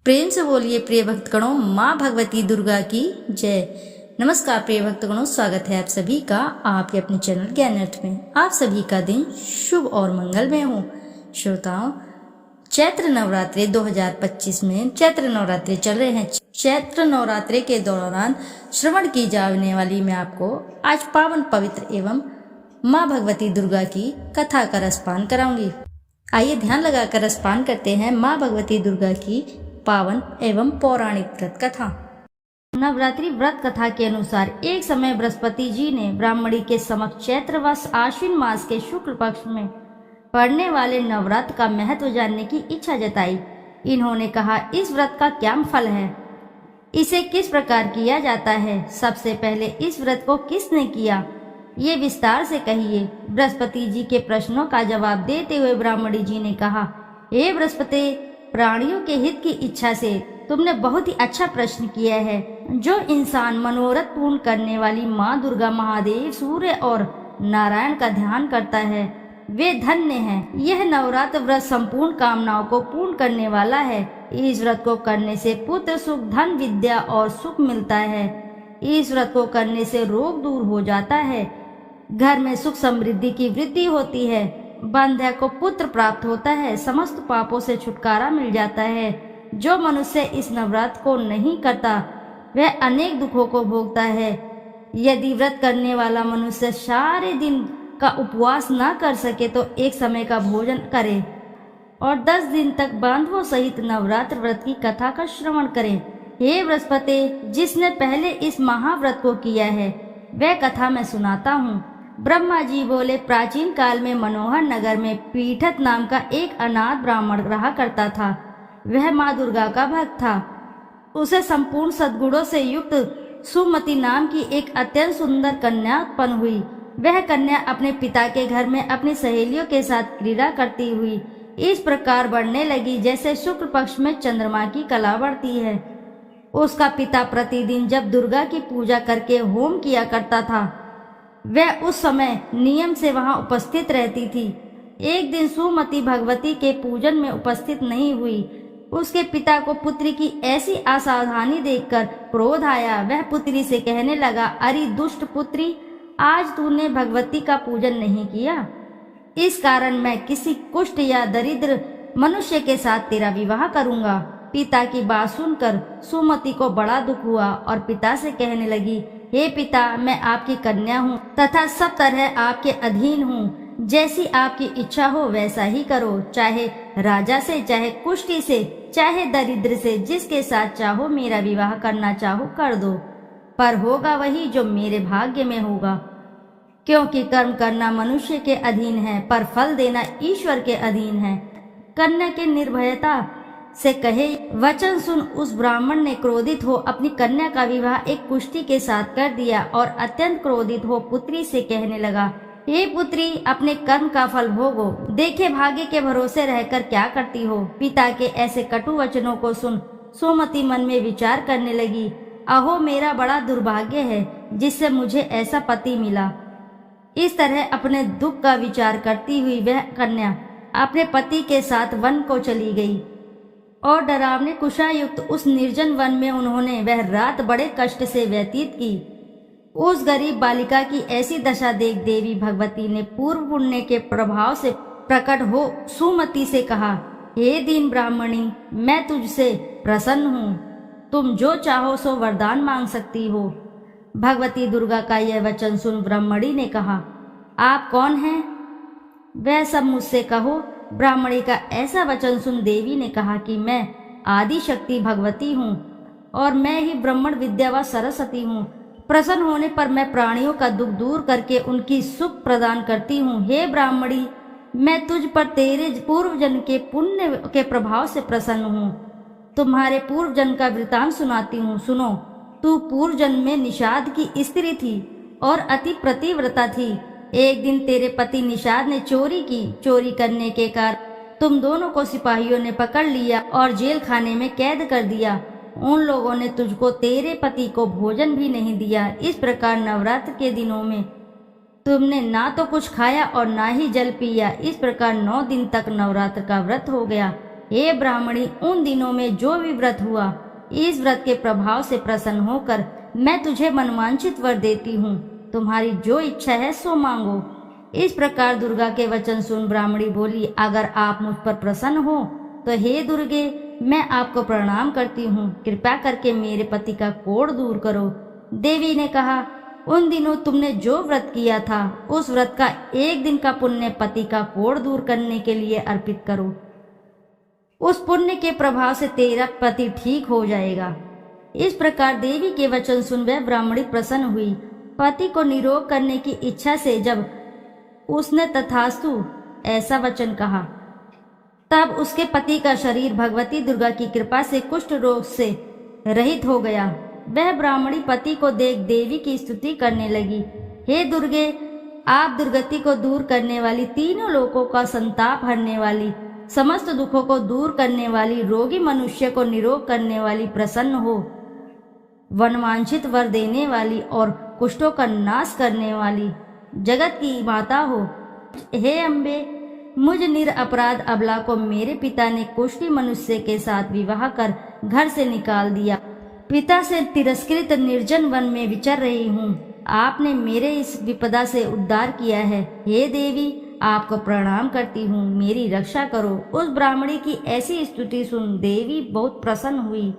प्रेम से बोलिए प्रिय भक्तगणों, माँ भगवती दुर्गा की जय। नमस्कार प्रिय भक्तगणों, स्वागत है आप सभी का आपके अपने चैनल ज्ञान अर्थ में। आप सभी का दिन शुभ और मंगलमय हो। श्रोताओं, चैत्र नवरात्रि 2025 में चैत्र नवरात्रि चल रहे हैं। चैत्र नवरात्रि के दौरान श्रवण की जाने वाली मैं आपको आज पावन पवित्र एवं माँ भगवती दुर्गा की कथा का रसपान कराऊंगी। आइए ध्यान लगाकर रसपान करते हैं माँ भगवती दुर्गा की पावन एवं पौराणिक व्रत कथा। नवरात्रि व्रत कथा के अनुसार एक समय बृहस्पति जी ने ब्राह्मणी के समक्ष चैत्रवश आश्विन मास के शुक्ल पक्ष में पड़ने वाले नवरात्र का महत्व जानने की इच्छा जताई। इन्होंने कहा, इस व्रत का क्या फल है, इसे किस प्रकार किया जाता है, सबसे पहले इस व्रत को किसने किया, ये विस्तार से कहिए। बृहस्पति जी के प्रश्नों का जवाब देते हुए ब्राह्मणी जी ने कहा, हे बृहस्पति, प्राणियों के हित की इच्छा से तुमने बहुत ही अच्छा प्रश्न किया है। जो इंसान मनोरथ पूर्ण करने वाली माँ दुर्गा, महादेव, सूर्य और नारायण का ध्यान करता है वे धन्य हैं। यह नवरात्र व्रत संपूर्ण कामनाओं को पूर्ण करने वाला है। इस व्रत को करने से पुत्र सुख, धन, विद्या और सुख मिलता है। इस व्रत को करने से रोग दूर हो जाता है, घर में सुख समृद्धि की वृद्धि होती है, बंध्या को पुत्र प्राप्त होता है, समस्त पापों से छुटकारा मिल जाता है। जो मनुष्य इस नवरात्र को नहीं करता वह अनेक दुखों को भोगता है। यदि व्रत करने वाला मनुष्य सारे दिन का उपवास न कर सके तो एक समय का भोजन करे और 10 दिन तक बांधवों सहित नवरात्र व्रत की कथा का श्रवण करे। हे बृहस्पति, जिसने पहले इस महाव्रत को किया है वह कथा मैं सुनाता हूँ। ब्रह्मा जी बोले, प्राचीन काल में मनोहर नगर में पीठत नाम का एक अनाथ ब्राह्मण रहा करता था। वह माँ दुर्गा का भक्त था। उसे संपूर्ण सद्गुणों से युक्त सुमति नाम की एक अत्यंत सुंदर कन्या उत्पन्न हुई। वह कन्या अपने पिता के घर में अपनी सहेलियों के साथ क्रीड़ा करती हुई इस प्रकार बढ़ने लगी जैसे शुक्ल पक्ष में चंद्रमा की कला बढ़ती है। उसका पिता प्रतिदिन जब दुर्गा की पूजा करके होम किया करता था वह उस समय नियम से वहां उपस्थित रहती थी। एक दिन सुमति भगवती के पूजन में उपस्थित नहीं हुई। उसके पिता को पुत्री की ऐसी असावधानी देखकर क्रोध आया। वह पुत्री से कहने लगा, अरे दुष्ट पुत्री, आज तूने भगवती का पूजन नहीं किया, इस कारण मैं किसी कुष्ठ या दरिद्र मनुष्य के साथ तेरा विवाह करूंगा। पिता की बात सुनकर सुमति को बड़ा दुख हुआ और पिता से कहने लगी, हे पिता, मैं आपकी कन्या हूँ तथा सब तरह आपके अधीन हूँ। जैसी आपकी इच्छा हो वैसा ही करो, चाहे राजा से, चाहे कुष्ठी से, चाहे दरिद्र से, जिसके साथ चाहो मेरा विवाह करना चाहो कर दो, पर होगा वही जो मेरे भाग्य में होगा। क्योंकि कर्म करना मनुष्य के अधीन है पर फल देना ईश्वर के अधीन है। कन्या के निर्भयता से कहे वचन सुन उस ब्राह्मण ने क्रोधित हो अपनी कन्या का विवाह एक कुष्ठी के साथ कर दिया और अत्यंत क्रोधित हो पुत्री से कहने लगा, हे पुत्री, अपने कर्म का फल भोगो, देखे भाग्य के भरोसे रहकर क्या करती हो। पिता के ऐसे कटु वचनों को सुन सुमति मन में विचार करने लगी, अहो मेरा बड़ा दुर्भाग्य है जिससे मुझे ऐसा पति मिला। इस तरह अपने दुख का विचार करती हुई वह कन्या अपने पति के साथ वन को चली गई और डरावने कुशायुक्त उस निर्जन वन में उन्होंने वह रात बड़े कष्ट से व्यतीत की। उस गरीब बालिका की ऐसी दशा देख देवी भगवती ने पूर्व पुण्य के प्रभाव से प्रकट हो सुमति से कहा, हे दीन ब्राह्मणी, मैं तुझसे प्रसन्न हूँ, तुम जो चाहो सो वरदान मांग सकती हो। भगवती दुर्गा का यह वचन सुन ब्राह्मणी ने कहा, आप कौन हैं, वह सब मुझसे कहो। ब्राह्मणी का ऐसा वचन सुन देवी ने कहा कि मैं आदि शक्ति भगवती हूँ और मैं ही ब्रह्मण विद्या व सरस्वती हूँ। प्रसन्न होने पर मैं प्राणियों का दुख दूर करके उनकी सुख प्रदान करती हूँ। हे ब्राह्मणी, मैं तुझ पर तेरे पूर्व जन्म के पुण्य के प्रभाव से प्रसन्न हूँ। तुम्हारे पूर्व जन्म का वृतांत सुनाती हूँ, सुनो। तू पूर्व जन्म में निषाद की स्त्री थी और अति प्रतिव्रता थी। एक दिन तेरे पति निषाद ने चोरी की। चोरी करने के कारण तुम दोनों को सिपाहियों ने पकड़ लिया और जेल खाने में कैद कर दिया। उन लोगों ने तुझको, तेरे पति को भोजन भी नहीं दिया। इस प्रकार नवरात्र के दिनों में तुमने ना तो कुछ खाया और ना ही जल पिया। इस प्रकार 9 दिन तक नवरात्र का व्रत हो गया। हे ब्राह्मणी, उन दिनों में जो भी व्रत हुआ, इस व्रत के प्रभाव से प्रसन्न होकर मैं तुझे मनवांछित वर देती हूँ। तुम्हारी जो इच्छा है सो मांगो। इस प्रकार दुर्गा के वचन सुन ब्राह्मणी बोली, अगर आप मुझ पर प्रसन्न हो तो हे दुर्गे, मैं आपको प्रणाम करती हूँ। कृपा करके मेरे पति का कोढ़ दूर करो। देवी ने कहा, उन दिनों तुमने जो व्रत किया था, उस व्रत का एक दिन का पुण्य पति का कोढ़ दूर करने के लिए अर्पित करो। उस पुण्य के प्रभाव से तेरा पति ठीक हो जाएगा। इस प्रकार देवी के वचन सुन वह ब्राह्मणी प्रसन्न हुई। पति को निरोग करने की इच्छा से जब उसने तथास्तु ऐसा वचन कहा, तब उसके पति का शरीर भगवती दुर्गा की कृपा से कुष्ठ रोग से रहित हो गया। वह ब्राह्मणी पति को देख देवी की स्तुति करने लगी। हे दुर्गे, आप दुर्गति को दूर करने वाली, तीनों लोकों का संताप हरने वाली, समस्त दुखों को दूर करने वाली, रोगी मनुष्य को निरोग करने वाली, प्रसन्न हो, वनवांछित वर देने वाली और कुष्ठों का नाश करने वाली, जगत की माता हो। हे अम्बे, मुझ निरपराध अबला को मेरे पिता ने कुष्ठी मनुष्य के साथ विवाह कर घर से निकाल दिया। पिता से तिरस्कृत निर्जन वन में विचर रही हूँ। आपने मेरे इस विपदा से उद्धार किया है। हे देवी, आपको प्रणाम करती हूँ, मेरी रक्षा करो। उस ब्राह्मणी की ऐसी स्तुति सुन देवी बहुत प्रसन्न हुई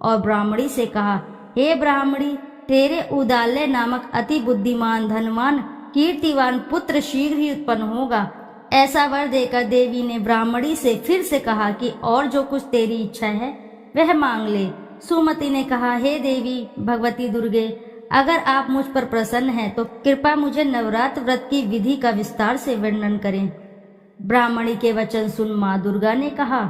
और ब्राह्मणी से कहा, हे ब्राह्मणी, तेरे उदाल्य नामक अति बुद्धिमान, धनवान, कीर्तिवान पुत्र शीघ्र ही उत्पन्न होगा। ऐसा वर देकर देवी ने ब्राह्मणी से फिर से कहा कि और जो कुछ तेरी इच्छा है वह मांग ले। सुमति ने कहा, हे देवी भगवती दुर्गे, अगर आप मुझ पर प्रसन्न हैं तो कृपा मुझे नवरात्र व्रत की विधि का विस्तार से वर्णन करें। ब्राह्मणी के वचन सुन माँ दुर्गा ने कहा,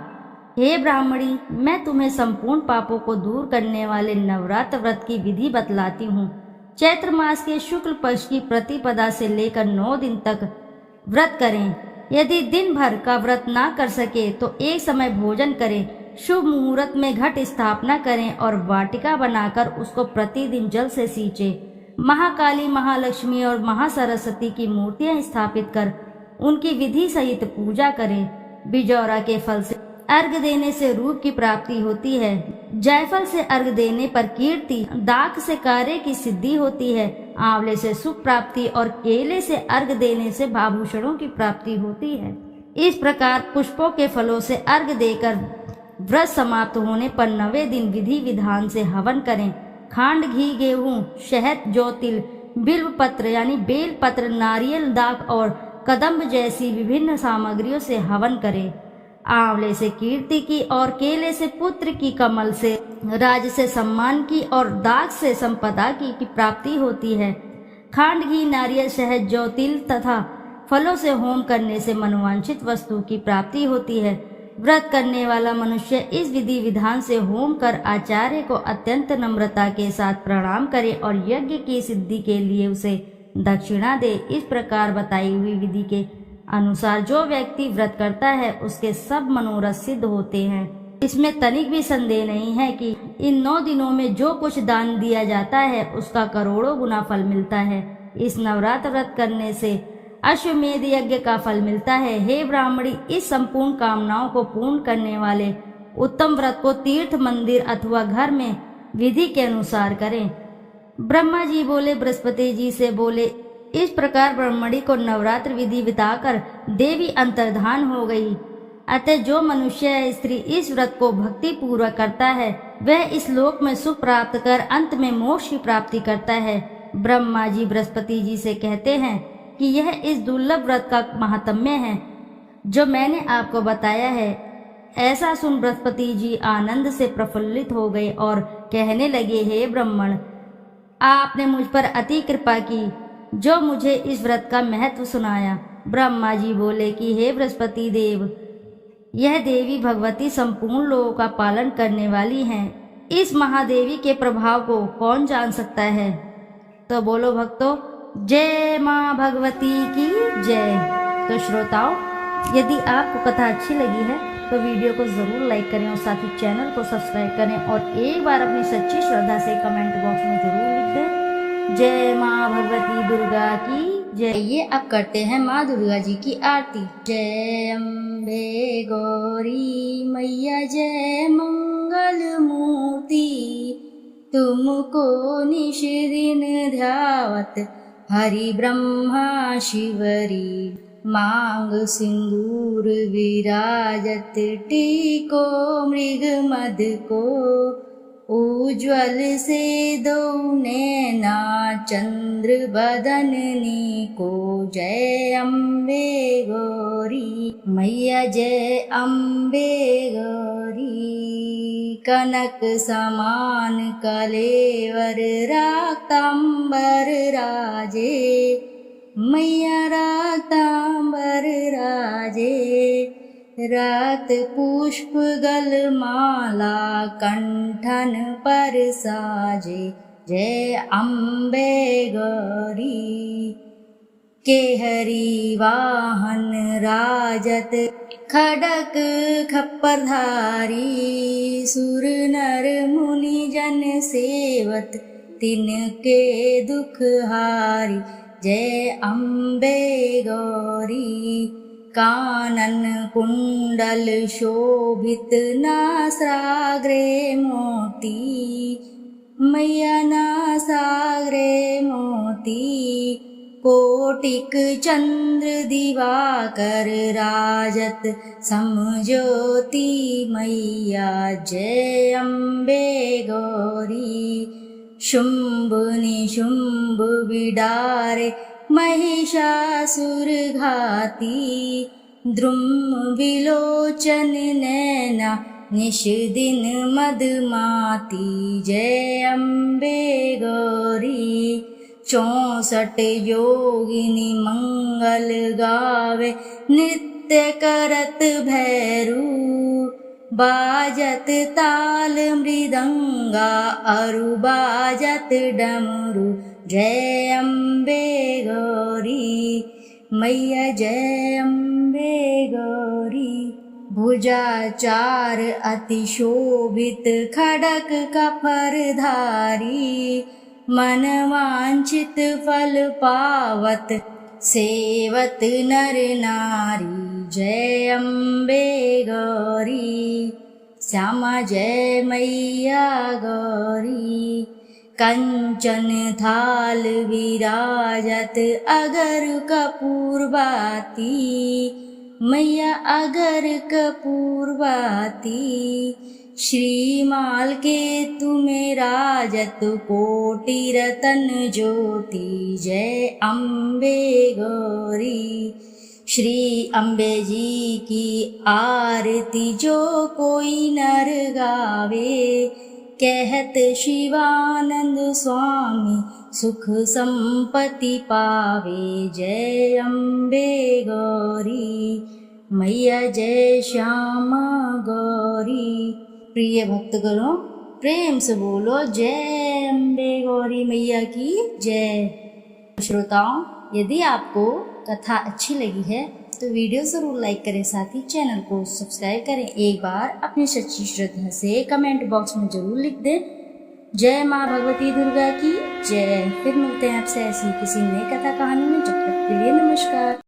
हे ब्राह्मणी, मैं तुम्हें संपूर्ण पापों को दूर करने वाले नवरात्र व्रत की विधि बतलाती हूँ। चैत्र मास के शुक्ल पक्ष की प्रतिपदा से लेकर 9 दिन तक व्रत करें। यदि दिन भर का व्रत ना कर सके तो एक समय भोजन करें। शुभ मुहूर्त में घट स्थापना करें और वाटिका बनाकर उसको प्रतिदिन जल से सींचें। महाकाली, महालक्ष्मी और महासरस्वती की मूर्तियां स्थापित कर उनकी विधि सहित पूजा करें। बिजौरा के फल से अर्घ देने से रूप की प्राप्ति होती है। जायफल से अर्घ देने पर कीर्ति, दाख से कार्य की सिद्धि होती है, आंवले से सुख प्राप्ति और केले से अर्घ देने से आभूषणों की प्राप्ति होती है। इस प्रकार पुष्पों के फलों से अर्घ देकर व्रत समाप्त होने पर 9वें दिन विधि विधान से हवन करें। खांड, घी, गेहूं, शहद, जौ, तिल, बिल्व पत्र यानी बेल पत्र, नारियल, दाख और कदम्ब जैसी विभिन्न सामग्रियों से हवन करें। आंवले से कीर्ति की और केले से पुत्र की, कमल से राज से सम्मान की और दाख से संपदा की प्राप्ति होती है। खांड, घी, नारियल, शहद, जौ, तिल तथा फलों से होम करने से मनोवांछित वस्तु की प्राप्ति होती है। व्रत करने वाला मनुष्य इस विधि विधान से होम कर आचार्य को अत्यंत नम्रता के साथ प्रणाम करे और यज्ञ की सिद्धि के लिए उसे दक्षिणा दे। इस प्रकार बताई हुई विधि के अनुसार जो व्यक्ति व्रत करता है उसके सब मनोरथ सिद्ध होते हैं। इसमें तनिक भी संदेह नहीं है कि इन 9 दिनों में जो कुछ दान दिया जाता है उसका करोड़ों गुना फल मिलता है। इस नवरात्र व्रत करने से अश्वमेध यज्ञ का फल मिलता है। हे ब्राह्मणी, इस संपूर्ण कामनाओं को पूर्ण करने वाले उत्तम व्रत को तीर्थ, मंदिर अथवा घर में विधि के अनुसार करें। ब्रह्मा जी बोले, बृहस्पति जी से बोले, इस प्रकार ब्राह्मणी को नवरात्र विधि बिताकर देवी अंतर्धान हो गई। अतः जो मनुष्य या स्त्री इस व्रत को भक्ति पूर्वक करता है वह इस लोक में सुख प्राप्त कर अंत में मोक्ष की प्राप्ति करता है। ब्रह्मा जी बृहस्पति जी से कहते हैं कि यह इस दुर्लभ व्रत का महात्म्य है जो मैंने आपको बताया है। ऐसा सुन बृहस्पति जी आनंद से प्रफुल्लित हो गए और कहने लगे, हे ब्राह्मण, आपने मुझ पर अति कृपा की जो मुझे इस व्रत का महत्व सुनाया। ब्रह्मा जी बोले कि हे बृहस्पति देव, यह देवी भगवती संपूर्ण लोगों का पालन करने वाली हैं। इस महादेवी के प्रभाव को कौन जान सकता है। तो बोलो भक्तों, जय माँ भगवती की जय। तो श्रोताओं, यदि आपको कथा अच्छी लगी है तो वीडियो को जरूर लाइक करें और साथ ही चैनल को सब्सक्राइब करें और एक बार अपनी सच्ची श्रद्धा से कमेंट बॉक्स में जरूर लिख दें, जय माँ भगवती दुर्गा की जय। ये अब करते हैं माँ दुर्गा जी की आरती। जय अम्बे गौरी मैया। मैया जय मंगल मूर्ति, तुमको निश दिन ध्यावत हरि ब्रह्मा शिवरी। मांग सिंदूर विराजत टीको मृग मद को, उज्ज्वल से दो नैना चंद्र बदननी को। जय अम्बे गौरी मैया जय अम्बे गौरी। कनक समान कलेवर राक्तांबर राजे, मैया राक्तांबर राजे। रात पुष्प गलमाला कंठन पर साजे, जय अम्बे गौरी। केहरी वाहन राजत खड़क खप्परधारी, सुर नर मुनि जन सेवत तिनके दुख हारी। जय अम्बे गौरी। कानन कुंडल शोभित नासाग्रे मोती, मैया नासाग्रे मोती। कोटिक चंद्र दिवाकर राजत समज्योति, मैया जय अम्बे गौरी। शुंभ निशुंभ बिडारे महिषासुर घाती, द्रुम विलोचन नैना निश दिन मदमाती। जय अम्बे गौरी। 64 योगिनी मंगल गावे नृत्य करत भैरू, बाजत ताल मृदंगा अरु बाजत डमरू। जय अम्बे गौरी मैया जय अम्बे गौरी। भुजाचार अति शोभित खड़क कफरधारी, मन वांछित फल पावत सेवत नर नारी। जय अम्बे गौरी श्यामा जय मैया गौरी। कंचन थाल विराजत अगर कपूर बाती, मैया अगर कपूर बाती। श्रीमाल के तुम्हें राजत कोटि रतन ज्योति। जय अम्बे गौरी। श्री अम्बे जी की आरती जो कोई नर गावे, कहत शिवानंद स्वामी सुख संपत्ति पावे। जय अम्बे गौरी मैया जय श्यामा गौरी। प्रिय भक्तगणों प्रेम से बोलो जय अम्बे गौरी मैया की जय। श्रोताओं यदि आपको कथा अच्छी लगी है तो वीडियो जरूर लाइक करें, साथ ही चैनल को सब्सक्राइब करें। एक बार अपनी सच्ची श्रद्धा से कमेंट बॉक्स में जरूर लिख दें जय माँ भगवती दुर्गा की जय। फिर मिलते हैं आपसे ऐसी किसी नई कथा कहानी में, जब तक के लिए नमस्कार।